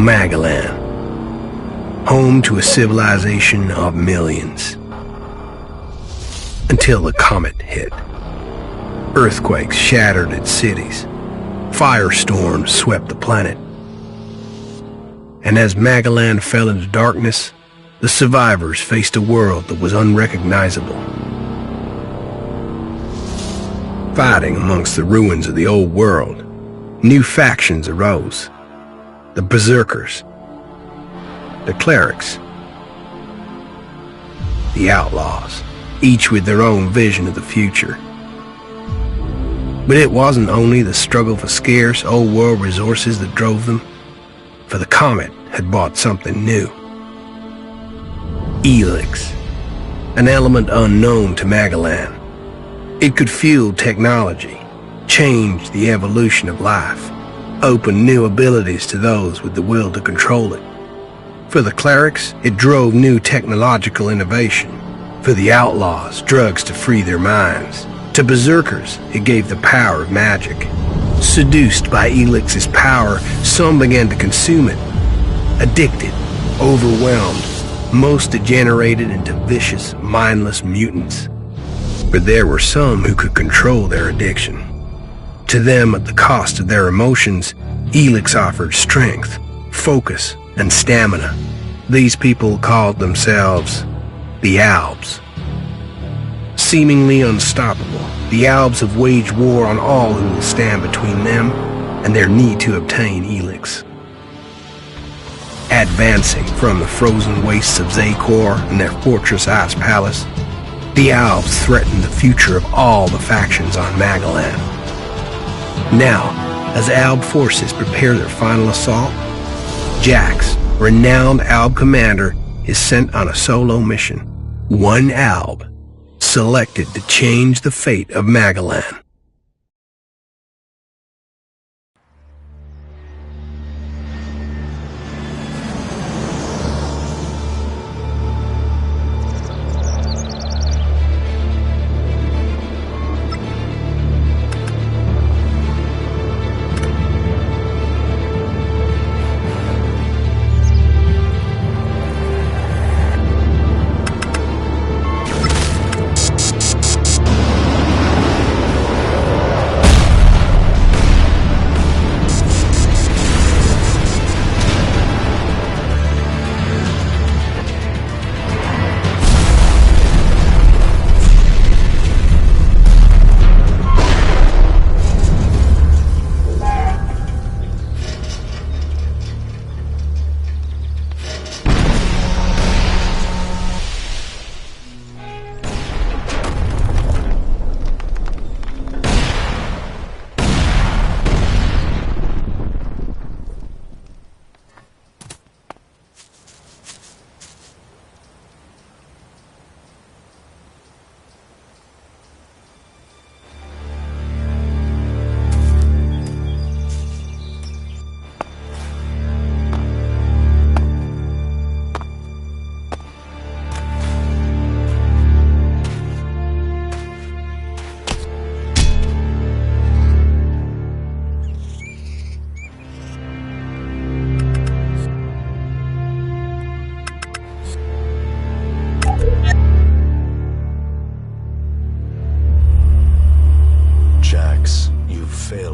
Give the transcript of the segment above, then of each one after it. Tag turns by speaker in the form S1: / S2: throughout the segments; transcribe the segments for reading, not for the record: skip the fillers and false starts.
S1: Magellan, home to a civilization of millions. Until the comet hit. Earthquakes shattered its cities. Firestorms swept the planet. And as Magellan fell into darkness, the survivors faced a world that was unrecognizable. Fighting amongst the ruins of the old world, new factions arose. The Berserkers, the Clerics, the Outlaws, each with their own vision of the future. But it wasn't only the struggle for scarce old world resources that drove them, for the comet had brought something new. Elex, an element unknown to Magellan. It could fuel technology, change the evolution of life, open new abilities to those with the will to control it. For the Clerics, it drove new technological innovation. For the Outlaws, drugs to free their minds. To Berserkers, it gave the power of magic. Seduced by Elix's power, some began to consume it. Addicted, overwhelmed, most degenerated into vicious, mindless mutants. But there were some who could control their addiction. To them, at the cost of their emotions, Elex offered strength, focus, and stamina. These people called themselves the Albs. Seemingly unstoppable, the Albs have waged war on all who will stand between them and their need to obtain Elex. Advancing from the frozen wastes of Zakor and their fortress ice palace, the Albs threaten the future of all the factions on Magellan. Now, as Alb forces prepare their final assault, Jax, renowned Alb commander, is sent on a solo mission. One Alb, selected to change the fate of Magellan.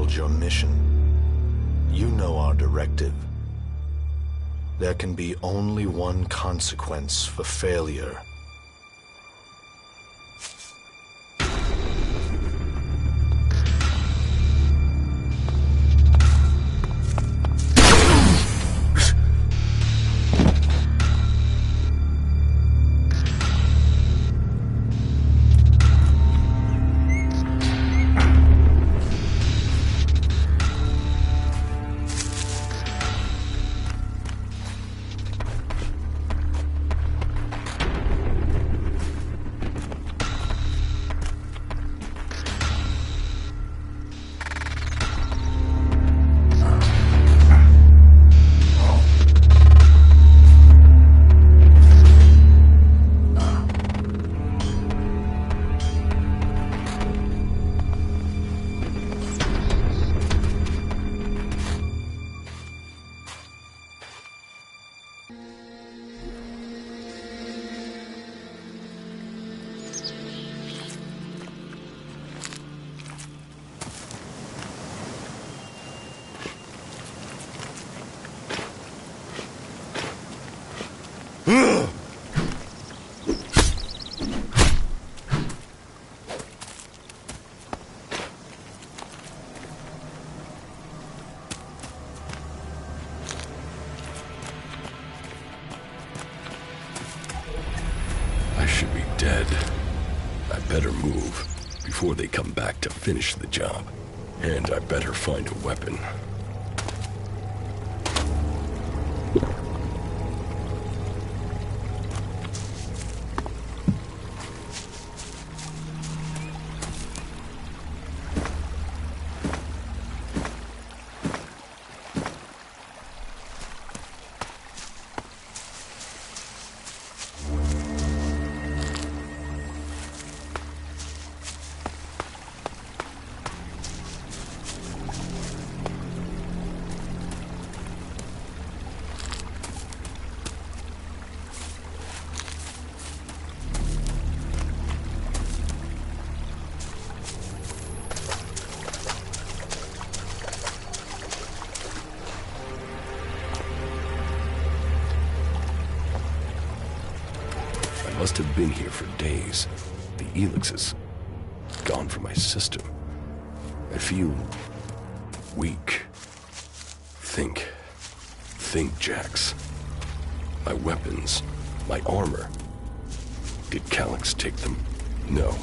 S2: Your mission. You know our directive. There can be only one consequence for failure.
S3: dead. I better move before they come back to finish the job. And I better find a weapon. I must have been here for days. The Elex is gone from my system. I feel weak. Think, Jax. My weapons, my armor. Did Calyx take them? No.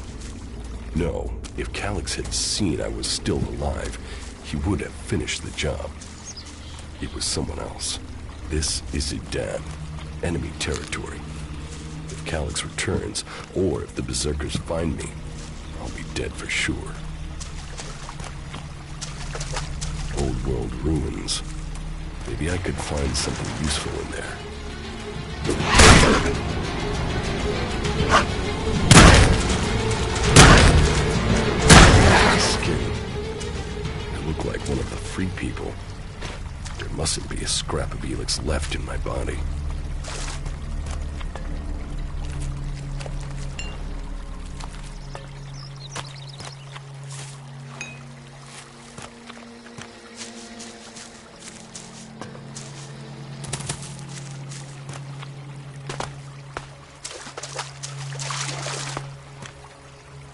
S3: If Calyx had seen I was still alive, he would have finished the job. It was someone else. This is Idan, enemy territory. If Calyx returns, or if the Berserkers find me, I'll be dead for sure. Old world ruins. Maybe I could find something useful in there. Skin. I look like one of the free people. There mustn't be a scrap of Elex left in my body.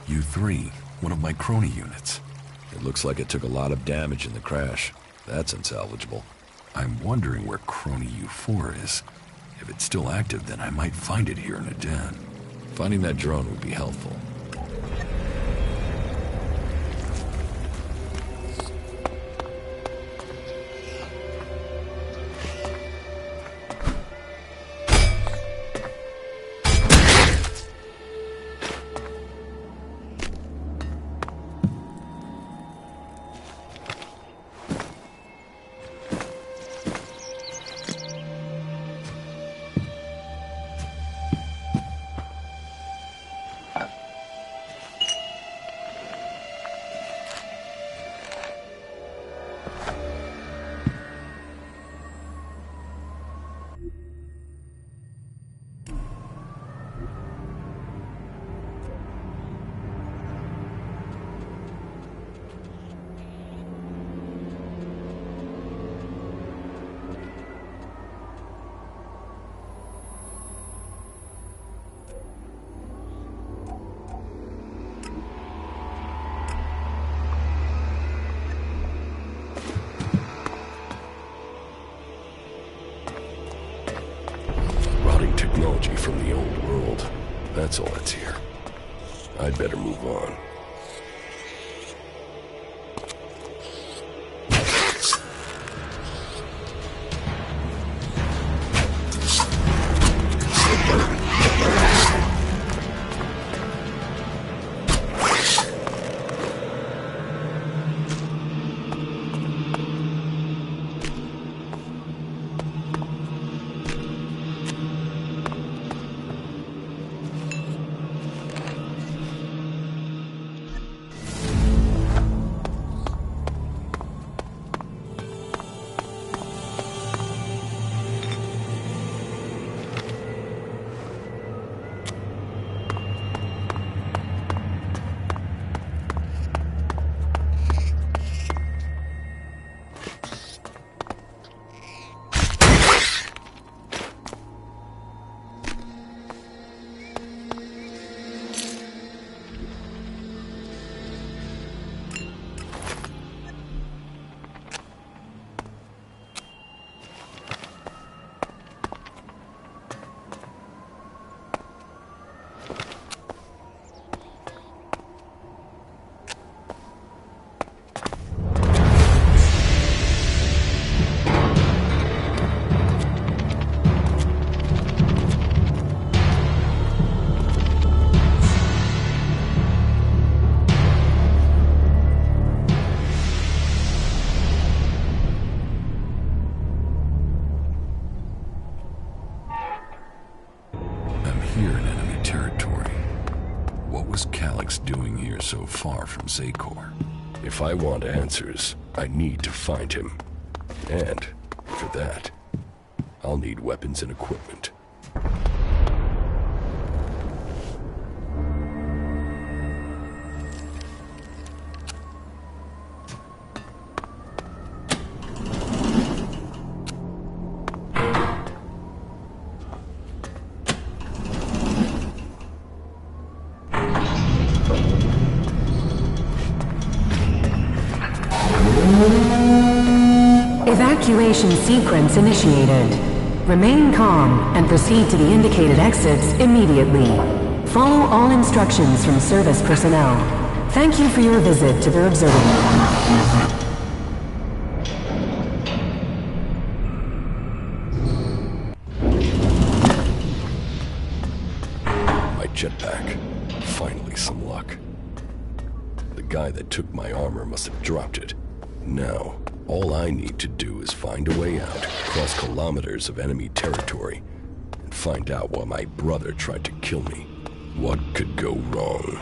S4: U3, one of my crony units.
S5: It looks like it took a lot of damage in the crash. That's unsalvageable.
S4: I'm wondering where crony U4 is. If it's still active, then I might find it here in a den.
S5: Finding that drone would be helpful.
S3: Technology from the old world. That's all that's here. I'd better move on.
S4: so far from Zakor.
S3: If I want answers, I need to find him. And, for that, I'll need weapons and equipment.
S6: Evacuation sequence initiated. Remain calm and proceed to the indicated exits immediately. Follow all instructions from service personnel. Thank you for your visit to the observatory.
S3: My jetpack. Finally some luck. The guy that took my armor must have dropped it. Now, all I need to do is find a way out, cross kilometers of enemy territory, and find out why my brother tried to kill me. What could go wrong?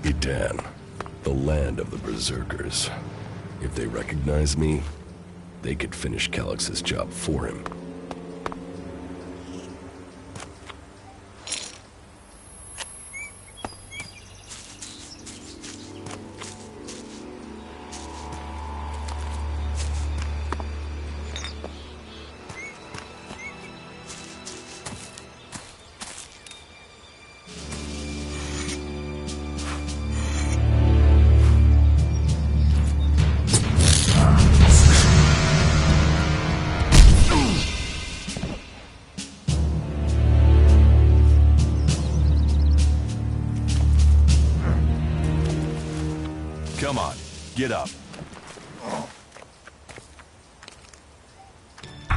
S3: Idan, the land of the Berserkers. If they recognize me, they could finish Calix's job for him.
S7: Come on, get up.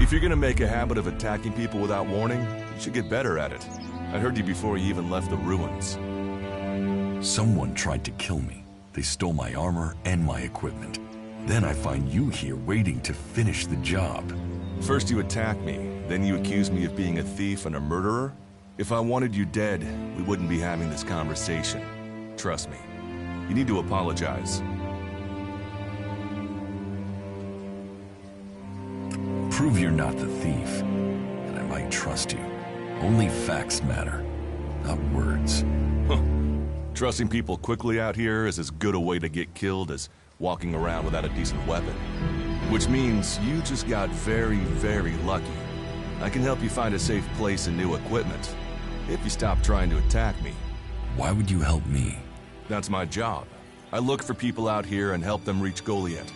S7: If you're gonna make a habit of attacking people without warning, you should get better at it. I heard you before you even left the ruins.
S4: Someone tried to kill me. They stole my armor and my equipment. Then I find you here waiting to finish the job.
S7: First you attack me, then you accuse me of being a thief and a murderer? If I wanted you dead, we wouldn't be having this conversation. Trust me. You need to apologize.
S4: Prove you're not the thief, and I might trust you. Only facts matter, not words.
S7: Huh. Trusting people quickly out here is as good a way to get killed as walking around without a decent weapon. Which means you just got very, very lucky. I can help you find a safe place and new equipment, if you stop trying to attack me.
S4: Why would you help me?
S7: That's my job. I look for people out here and help them reach Goliath.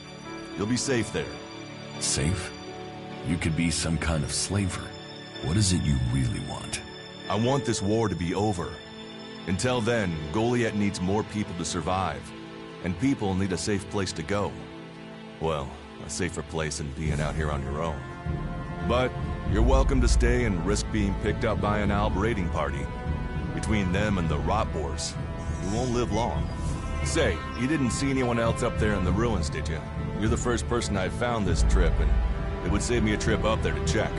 S7: You'll be safe there.
S4: Safe? You could be some kind of slaver. What is it you really want?
S7: I want this war to be over. Until then, Goliath needs more people to survive. And people need a safe place to go. Well, a safer place than being out here on your own. But you're welcome to stay and risk being picked up by an Alb raiding party. Between them and the rot boars, you won't live long. Say, you didn't see anyone else up there in the ruins, did you? You're the first person I've found this trip, and it would save me a trip up there to check.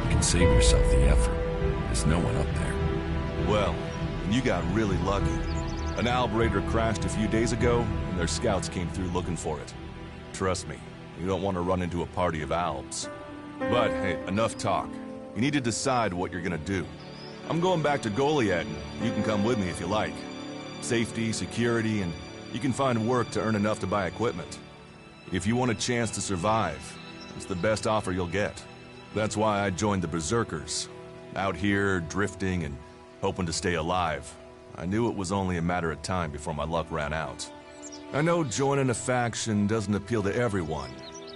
S4: You can save yourself the effort. There's no one up there.
S7: Well, you got really lucky. An Alb raider crashed a few days ago, and their scouts came through looking for it. Trust me, you don't want to run into a party of Albs. But hey, enough talk. You need to decide what you're gonna do. I'm going back to Goliad, and you can come with me if you like. Safety, security, and you can find work to earn enough to buy equipment. If you want a chance to survive, it's the best offer you'll get. That's why I joined the Berserkers. Out here, drifting and hoping to stay alive. I knew it was only a matter of time before my luck ran out. I know joining a faction doesn't appeal to everyone,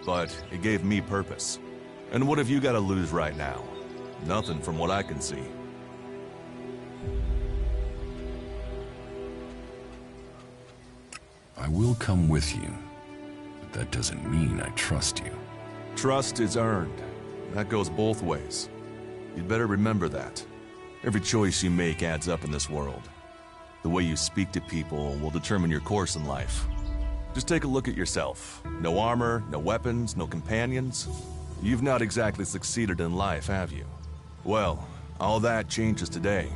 S7: but it gave me purpose. And what have you got to lose right now? Nothing from what I can see.
S4: I will come with you, but that doesn't mean I trust you.
S7: Trust is earned. That goes both ways. You'd better remember that. Every choice you make adds up in this world. The way you speak to people will determine your course in life. Just take a look at yourself. No armor, no weapons, no companions. You've not exactly succeeded in life, have you? Well, all that changes today.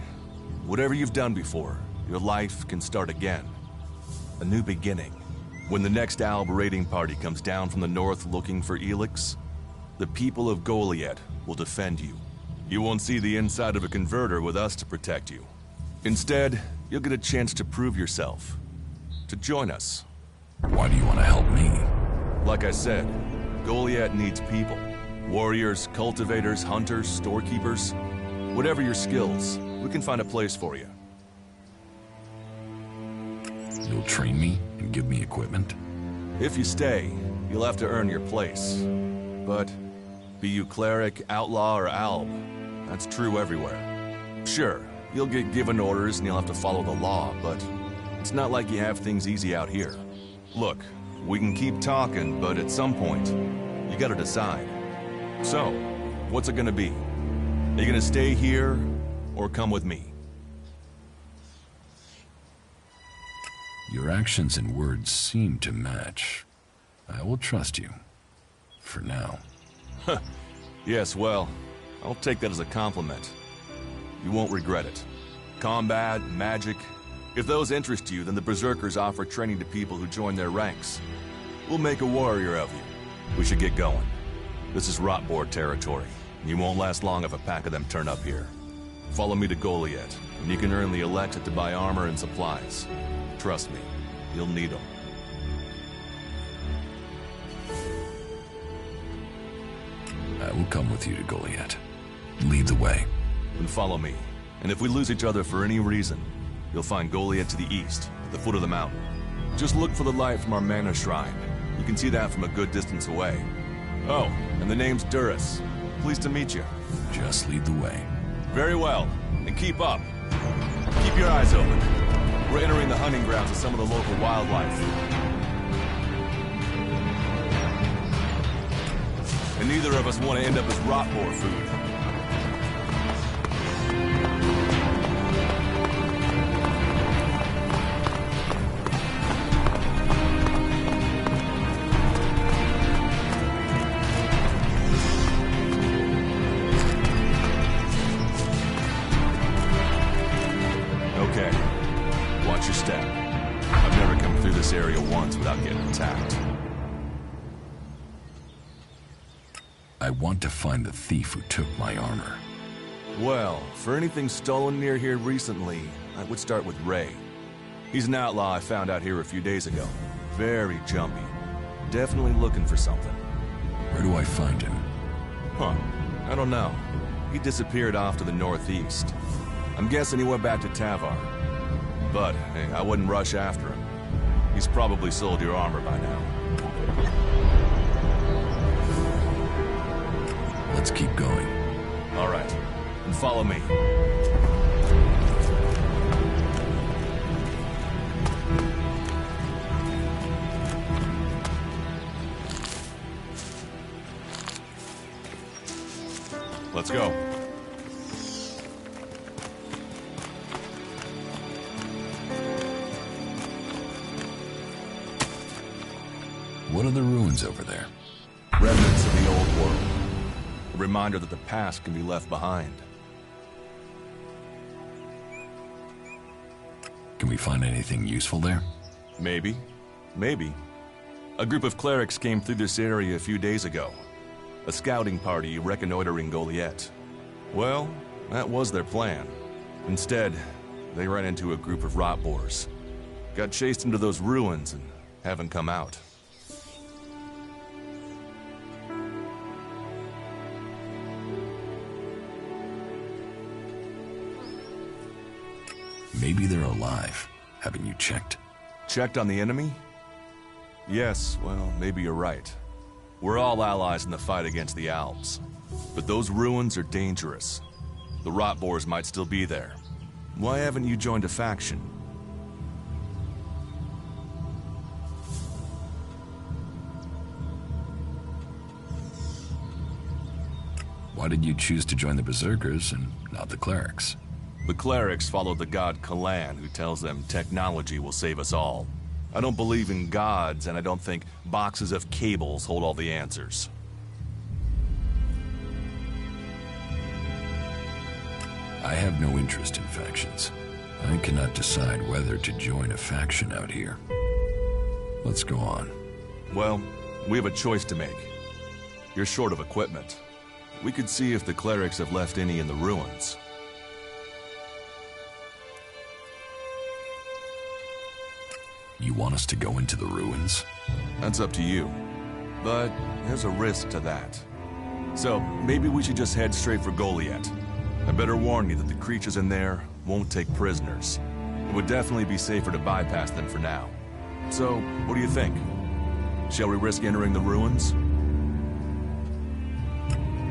S7: Whatever you've done before, your life can start again. A new beginning. When the next Alb raiding party comes down from the north looking for Elex, the people of Goliad will defend you. You won't see the inside of a converter with us to protect you. Instead, you'll get a chance to prove yourself. To join us.
S4: Why do you want to help me?
S7: Like I said, Goliad needs people. Warriors, cultivators, hunters, storekeepers. Whatever your skills, we can find a place for you.
S4: You'll train me and give me equipment?
S7: If you stay, you'll have to earn your place. But be you cleric, outlaw, or alb, that's true everywhere. Sure, you'll get given orders and you'll have to follow the law, but it's not like you have things easy out here. Look, we can keep talking, but at some point, you gotta decide. So, what's it gonna be? Are you gonna stay here, or come with me?
S4: Your actions and words seem to match. I will trust you. For now.
S7: Yes, well, I'll take that as a compliment. You won't regret it. Combat, magic. If those interest you, then the Berserkers offer training to people who join their ranks. We'll make a warrior of you. We should get going. This is Rotboard territory. You won't last long if a pack of them turn up here. Follow me to Goliad, and you can earn the Elex to buy armor and supplies. Trust me, you'll need them.
S4: I will come with you to Goliad. Lead the way.
S7: Then follow me. And if we lose each other for any reason, you'll find Goliad to the east, at the foot of the mountain. Just look for the light from our mana shrine. You can see that from a good distance away. Oh, and the name's Duras. Pleased to meet you.
S4: Just lead the way.
S7: Very well, and keep up. Keep your eyes open. We're entering the hunting grounds of some of the local wildlife. And neither of us want to end up as rotboar food. Okay, watch your step. I've never come through this area once without getting attacked.
S4: I want to find the thief who took my armor.
S7: Well, for anything stolen near here recently, I would start with Ray. He's an outlaw I found out here a few days ago. Very jumpy. Definitely looking for something.
S4: Where do I find him?
S7: Huh. I don't know. He disappeared off to the northeast. I'm guessing he went back to Tavar. But, hey, I wouldn't rush after him. He's probably sold your armor by now.
S4: Let's keep going.
S7: All right. and follow me. Let's go.
S4: What are the ruins over there?
S7: Remnants of the old world. A reminder that the past can be left behind.
S4: Can we find anything useful there?
S7: Maybe. Maybe. A group of clerics came through this area a few days ago. A scouting party reconnoitering Goliath. Well, that was their plan. Instead, they ran into a group of rot boars. Got chased into those ruins and haven't come out.
S4: Maybe they're alive. Haven't you checked?
S7: Checked on the enemy? Yes, well, maybe you're right. We're all allies in the fight against the Alps. But those ruins are dangerous. The rot boars might still be there. Why haven't you joined a faction?
S4: Why did you choose to join the Berserkers and not the clerics?
S7: The clerics follow the god Kalan, who tells them technology will save us all. I don't believe in gods, and I don't think boxes of cables hold all the answers.
S4: I have no interest in factions. I cannot decide whether to join a faction out here. Let's go on.
S7: Well, we have a choice to make. You're short of equipment. We could see if the clerics have left any in the ruins.
S4: You want us to go into the ruins?
S7: That's up to you. But there's a risk to that. So maybe we should just head straight for Goliath. I better warn you that the creatures in there won't take prisoners. It would definitely be safer to bypass them for now. So, what do you think? Shall we risk entering the ruins?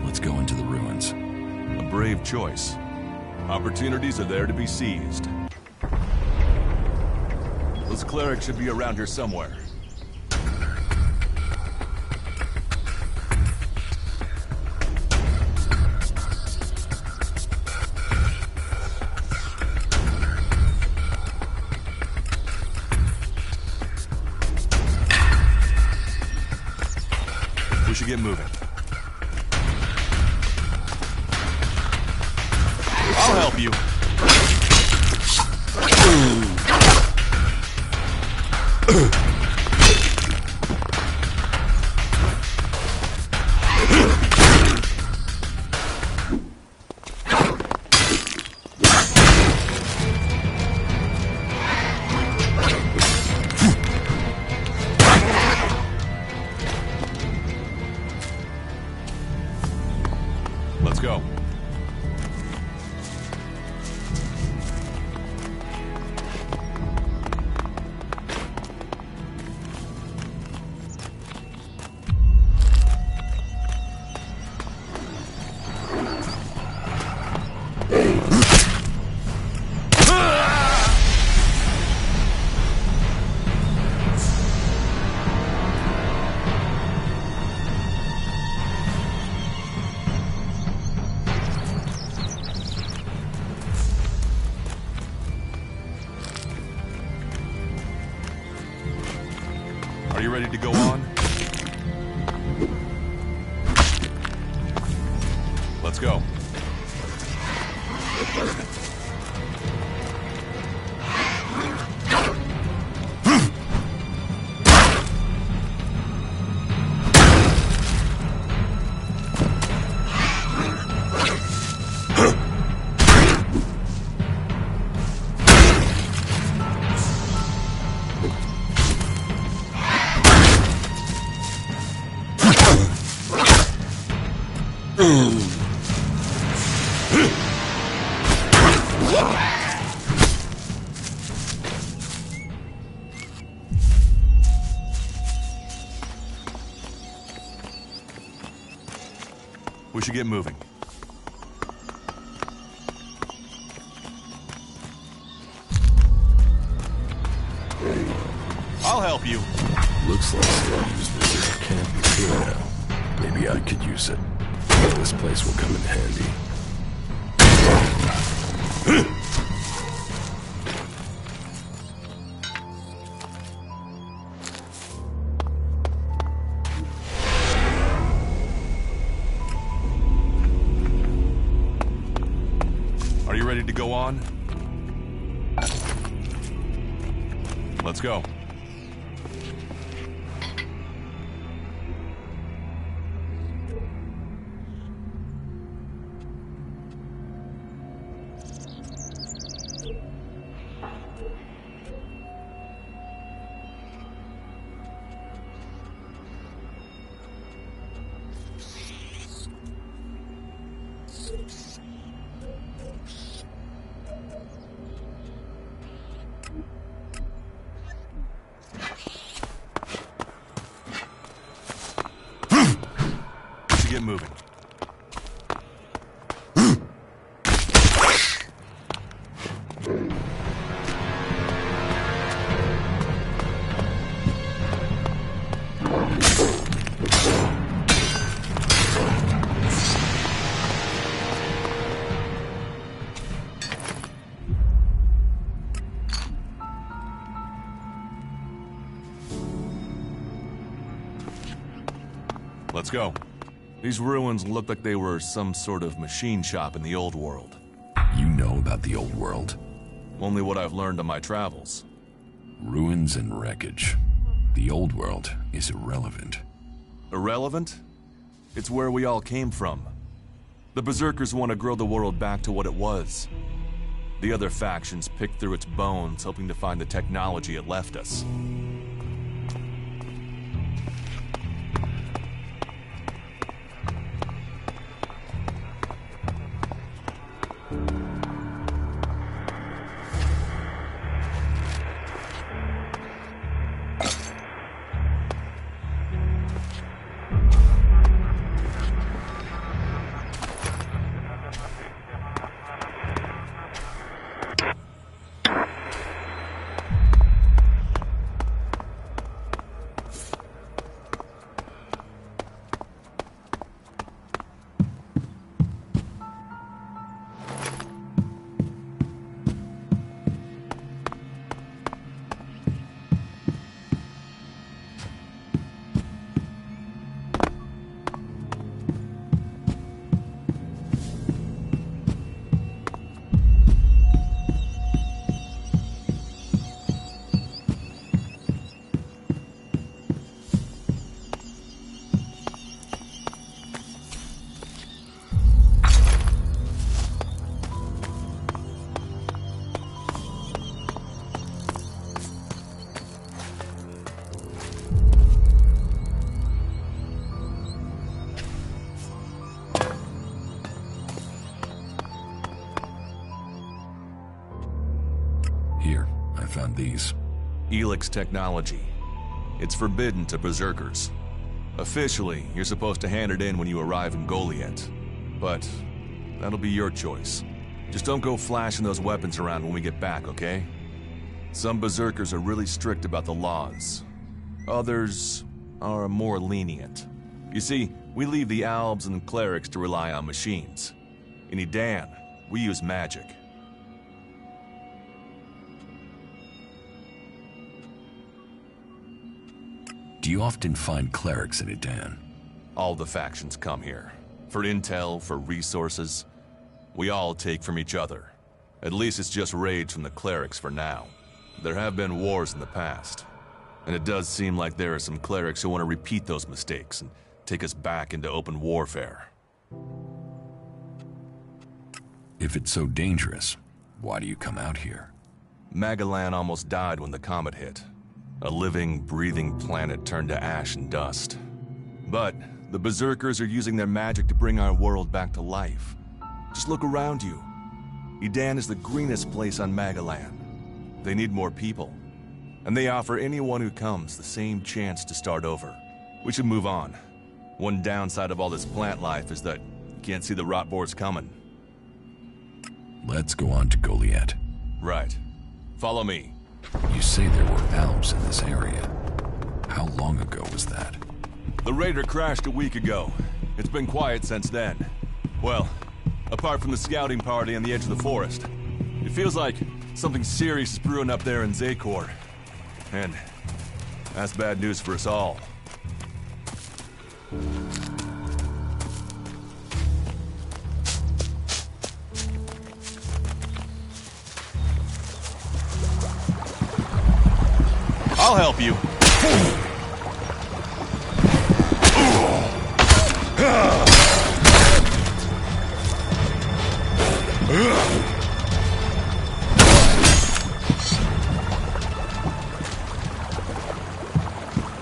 S4: Let's go into the ruins.
S7: A brave choice. Opportunities are there to be seized. Those clerics should be around here somewhere. We should get moving. I'll help you. Let's go. Are you ready to go on? Let's go. We should get moving. I'll help you.
S3: Looks like someone used this camping here now. Maybe I could use it. This place will come in handy.
S7: Are you ready to go on? Let's go. Get moving. Let's go. These ruins look like they were some sort of machine shop in the old world.
S4: You know about the old world?
S7: Only what I've learned on my travels.
S4: Ruins and wreckage. The old world is irrelevant.
S7: Irrelevant? It's where we all came from. The Berserkers want to grow the world back to what it was. The other factions pick through its bones, hoping to find the technology it left us.
S4: Here, I found these.
S7: Elex technology. It's forbidden to Berserkers. Officially, you're supposed to hand it in when you arrive in Goliath. But that'll be your choice. Just don't go flashing those weapons around when we get back, okay? Some Berserkers are really strict about the laws. Others are more lenient. You see, we leave the Albs and clerics to rely on machines. In Edan, we use magic.
S4: Do you often find clerics in Edan?
S7: All the factions come here. For intel, for resources. We all take from each other. At least it's just raids from the clerics for now. There have been wars in the past. And it does seem like there are some clerics who want to repeat those mistakes and take us back into open warfare.
S4: If it's so dangerous, why do you come out here?
S7: Magellan almost died when the comet hit. A living, breathing planet turned to ash and dust. But the Berserkers are using their magic to bring our world back to life. Just look around you. Edan is the greenest place on Magellan. They need more people. And they offer anyone who comes the same chance to start over. We should move on. One downside of all this plant life is that you can't see the rot boars coming.
S4: Let's go on to Goliath.
S7: Right. Follow me.
S4: You say there were Alps in this area. How long ago was that?
S7: The Raider crashed a week ago. It's been quiet since then. Well, apart from the scouting party on the edge of the forest. It feels like something serious is brewing up there in Zakor. And that's bad news for us all. I'll help you.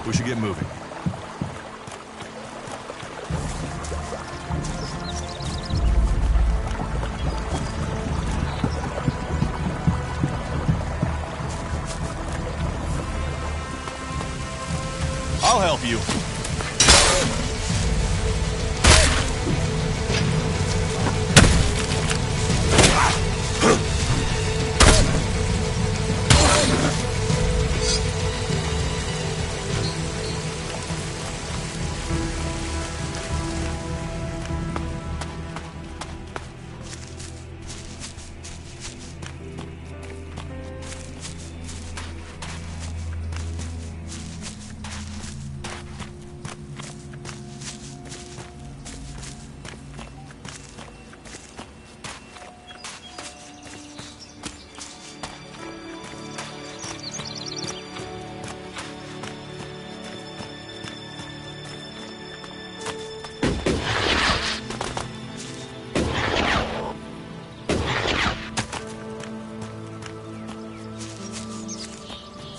S7: We should get moving. I'll help you.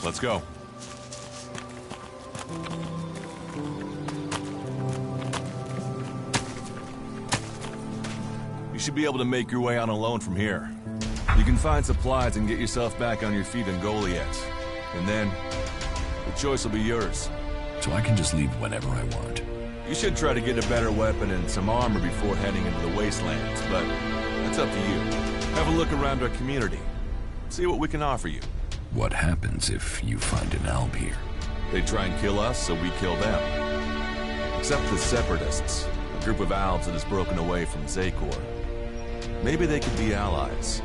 S7: Let's go. You should be able to make your way on alone from here. You can find supplies and get yourself back on your feet in Goliath. And then, the choice will be yours.
S4: So I can just leave whenever I want.
S7: You should try to get a better weapon and some armor before heading into the wastelands, but that's up to you. Have a look around our community. See what we can offer you.
S4: What happens if you find an Alb here?
S7: They try and kill us, so we kill them. Except the Separatists, a group of Albs that has broken away from Zakor. Maybe they could be allies.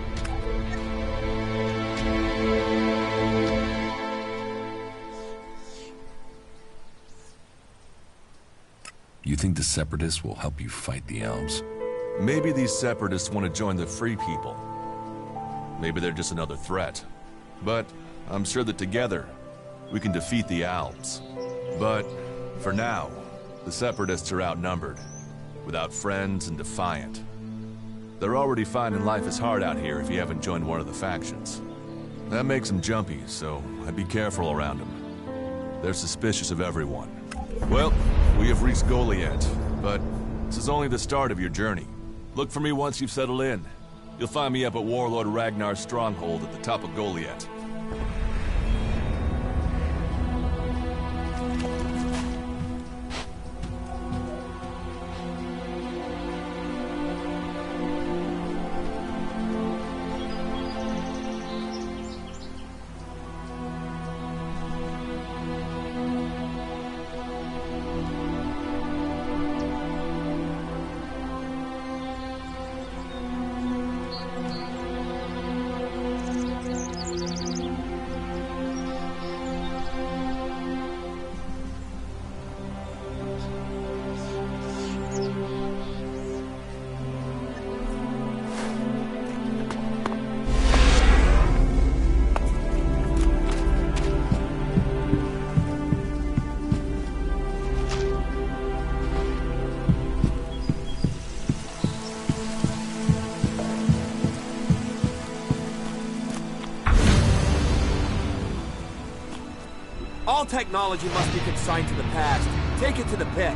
S4: You think the Separatists will help you fight the Albs?
S7: Maybe these Separatists want to join the Free People. Maybe they're just another threat. But I'm sure that together, we can defeat the Albs. But for now, the Separatists are outnumbered, without friends and defiant. They're already finding life is hard out here if you haven't joined one of the factions. That makes them jumpy, so I'd be careful around them. They're suspicious of everyone. Well, we have reached Goliath, but this is only the start of your journey. Look for me once you've settled in. You'll find me up at Warlord Ragnar's stronghold at the top of Goliath.
S8: All technology must be consigned to the past. Take it to the pit.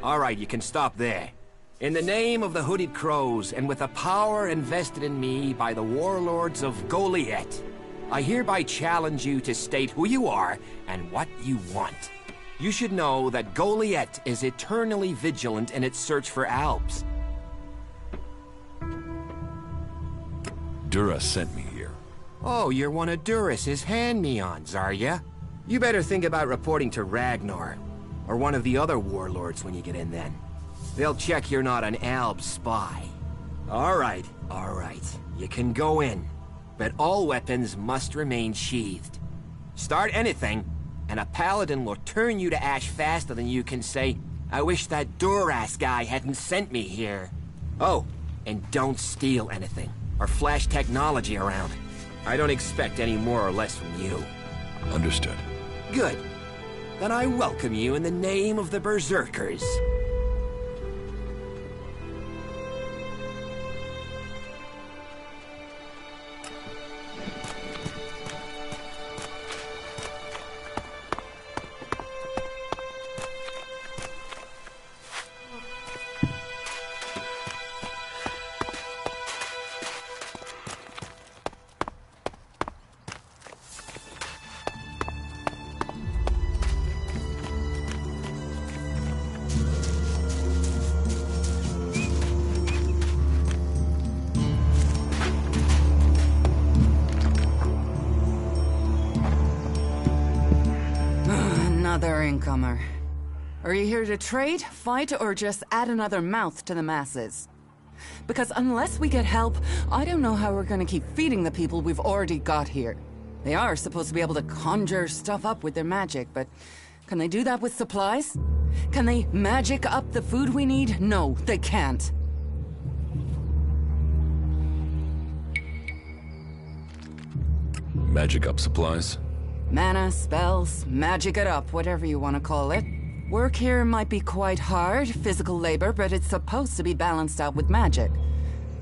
S8: All right, you can stop there. In the name of the Hooded Crows, and with the power invested in me by the warlords of Goliath, I hereby challenge you to state who you are and what you want. You should know that Goliath is eternally vigilant in its search for Alps.
S4: Dura sent me here.
S8: Oh, you're one of Duras's hand-me-ons, are ya? You better think about reporting to Ragnar, or one of the other warlords when you get in then. They'll check you're not an Alb spy. All right. You can go in, but all weapons must remain sheathed. Start anything, and a paladin will turn you to ash faster than you can say, "I wish that Duras guy hadn't sent me here." Oh, and don't steal anything, or flash technology around. I don't expect any more or less from you.
S4: Understood.
S8: Good. Then I welcome you in the name of the Berserkers.
S9: Another incomer. Are you here to trade, fight, or just add another mouth to the masses? Because unless we get help, I don't know how we're gonna keep feeding the people we've already got here. They are supposed to be able to conjure stuff up with their magic, but can they do that with supplies? Can they magic up the food we need? No, they can't.
S4: Magic up supplies?
S9: Mana, spells, magic it up, whatever you want to call it. Work here might be quite hard, physical labor, but it's supposed to be balanced out with magic.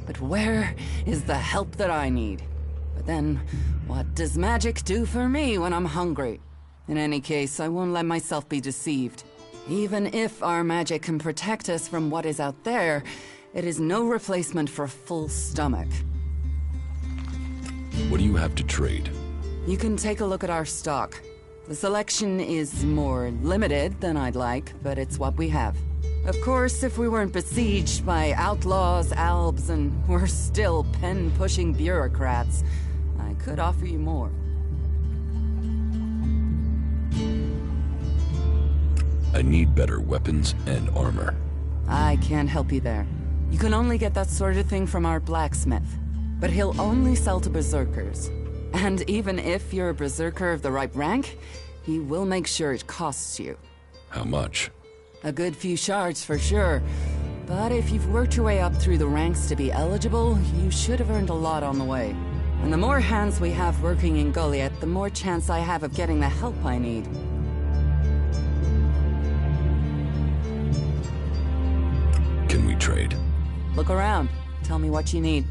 S9: But where is the help that I need? But then, what does magic do for me when I'm hungry? In any case, I won't let myself be deceived. Even if our magic can protect us from what is out there, it is no replacement for a full stomach.
S4: What do you have to trade?
S9: You can take a look at our stock. The selection is more limited than I'd like, but it's what we have. Of course, if we weren't besieged by outlaws, albs, and we're still pen-pushing bureaucrats, I could offer you more.
S4: I need better weapons and armor.
S9: I can't help you there. You can only get that sort of thing from our blacksmith. But he'll only sell to berserkers. And even if you're a berserker of the right rank, he will make sure it costs you.
S4: How much?
S9: A good few shards for sure. But if you've worked your way up through the ranks to be eligible, you should have earned a lot on the way. And the more hands we have working in Goliath, the more chance I have of getting the help I need.
S4: Can we trade?
S9: Look around. Tell me what you need.